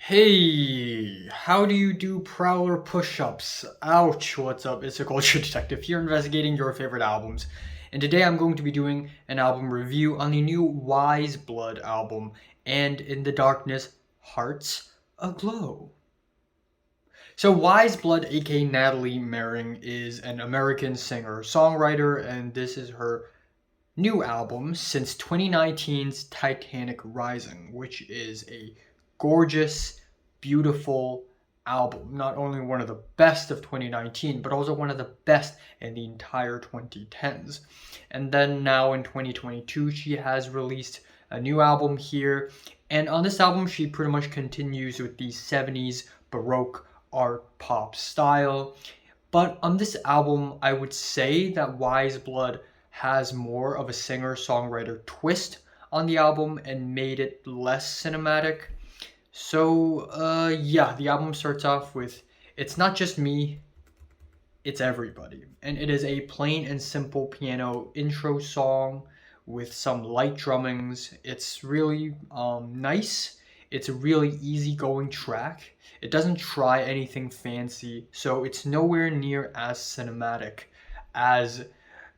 Hey, how do you do prowler push-ups? Ouch, what's up? It's a culture detective here investigating your favorite albums. And today I'm going to be doing an album review on the new Weyes Blood album, And in the Darkness, Hearts Aglow. So Weyes Blood, aka Natalie Merring, is an American singer-songwriter, and this is her new album since 2019's Titanic Rising, which is a gorgeous, beautiful album. Not only one of the best of 2019, but also one of the best in the entire 2010s. And then now in 2022, she has released a new album here. And on this album, she pretty much continues with the 70s Baroque art pop style. But on this album, I would say that Weyes Blood has more of a singer-songwriter twist on the album and made it less cinematic. So, yeah, the album starts off with "It's Not Just Me, It's Everybody." And it is a plain and simple piano intro song with some light drummings. It's really nice. It's a really easygoing track. It doesn't try anything fancy, so it's nowhere near as cinematic as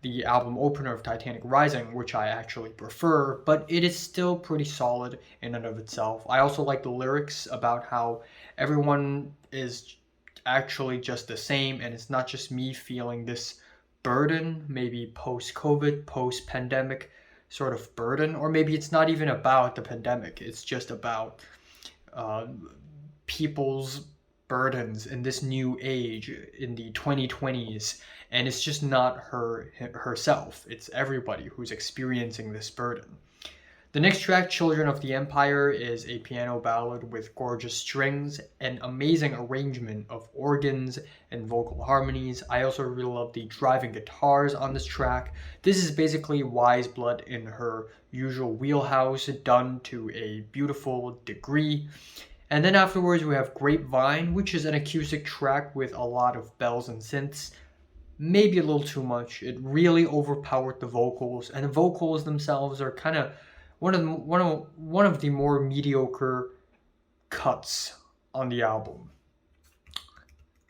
the album opener of Titanic Rising, which I actually prefer, but it is still pretty solid in and of itself. I also like the lyrics about how everyone is actually just the same, and it's not just me feeling this burden, maybe post-COVID, post-pandemic sort of burden, or maybe it's not even about the pandemic, it's just about uh, people's burdens in this new age in the 2020s, and it's just not herself, it's everybody who's experiencing this burden. The next track, Children of the Empire, is a piano ballad with gorgeous strings and amazing arrangement of organs and vocal harmonies. I also really love the driving guitars on this track. This is basically Weyes Blood in her usual wheelhouse, done to a beautiful degree. And then afterwards we have Grapevine, which is an acoustic track with a lot of bells and synths. Maybe a little too much. It really overpowered the vocals, and the vocals themselves are kind of one of the more mediocre cuts on the album.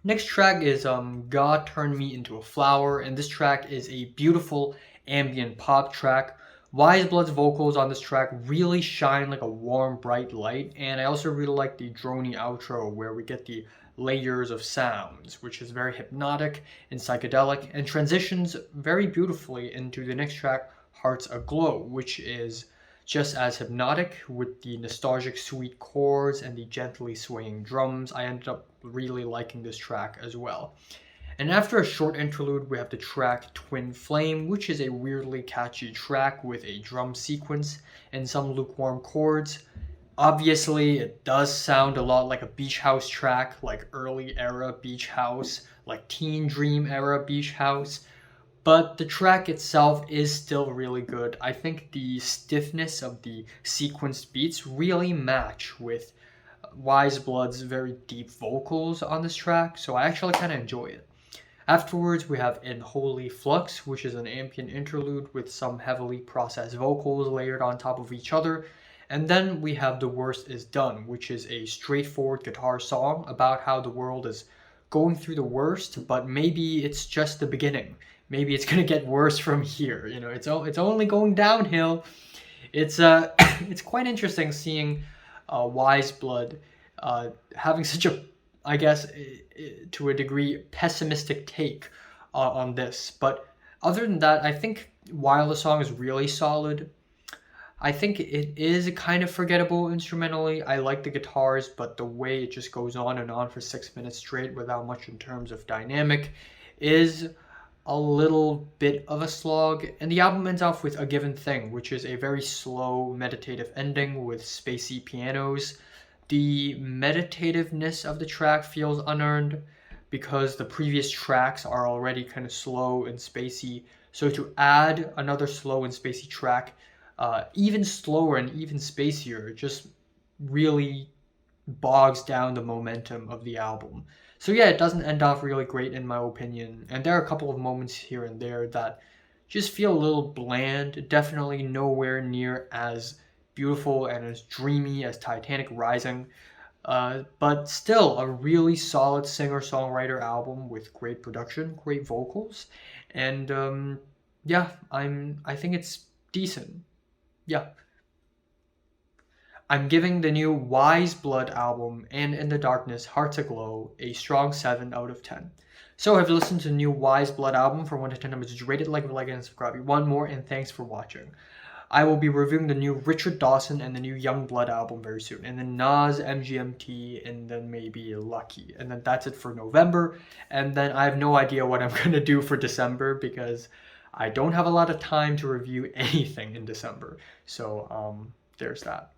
Next track is God Turned Me Into a Flower, and this track is a beautiful ambient pop track. Weyes Blood's vocals on this track really shine like a warm, bright light, and I also really like the drony outro where we get the layers of sounds, which is very hypnotic and psychedelic, and transitions very beautifully into the next track, Hearts Aglow, which is just as hypnotic with the nostalgic sweet chords and the gently swaying drums. I ended up really liking this track as well. And after a short interlude, we have the track Twin Flame, which is a weirdly catchy track with a drum sequence and some lukewarm chords. Obviously, it does sound a lot like a beach house track, like early era beach house, like teen dream era beach house. But the track itself is still really good. I think the stiffness of the sequenced beats really match with Weyes Blood's very deep vocals on this track, so I actually kind of enjoy it. Afterwards, we have In Holy Flux, which is an ambient interlude with some heavily processed vocals layered on top of each other. And then we have The Worst Is Done, which is a straightforward guitar song about how the world is going through the worst, but maybe it's just the beginning. Maybe it's gonna get worse from here. You know, it's only going downhill. It's it's quite interesting seeing Weyes Blood having such a, I guess, to a degree, pessimistic take on this. But other than that, I think while the song is really solid, I think it is kind of forgettable instrumentally. I like the guitars, but the way it just goes on and on for 6 minutes straight without much in terms of dynamic is a little bit of a slog. And the album ends off with A Given Thing, which is a very slow, meditative ending with spacey pianos. The meditativeness of the track feels unearned because the previous tracks are already kind of slow and spacey. So to add another slow and spacey track, even slower and even spacier, just really bogs down the momentum of the album. So yeah, it doesn't end off really great in my opinion, and there are a couple of moments here and there that just feel a little bland, definitely nowhere near as beautiful and as dreamy as Titanic Rising. But still a really solid singer-songwriter album with great production, great vocals, and yeah, I think it's decent. Yeah. I'm giving the new Weyes Blood album and In the Darkness Hearts Aglow a strong 7 out of 10. So I've listened to the new Weyes Blood album from 1 to 10 numbers. Just rate it, like, and subscribe. You want more, and thanks for watching. I will be reviewing the new Richard Dawson and the new Young Blood album very soon. And then Nas, MGMT, and then maybe Lucky. And then that's it for November. And then I have no idea what I'm going to do for December because I don't have a lot of time to review anything in December. So there's that.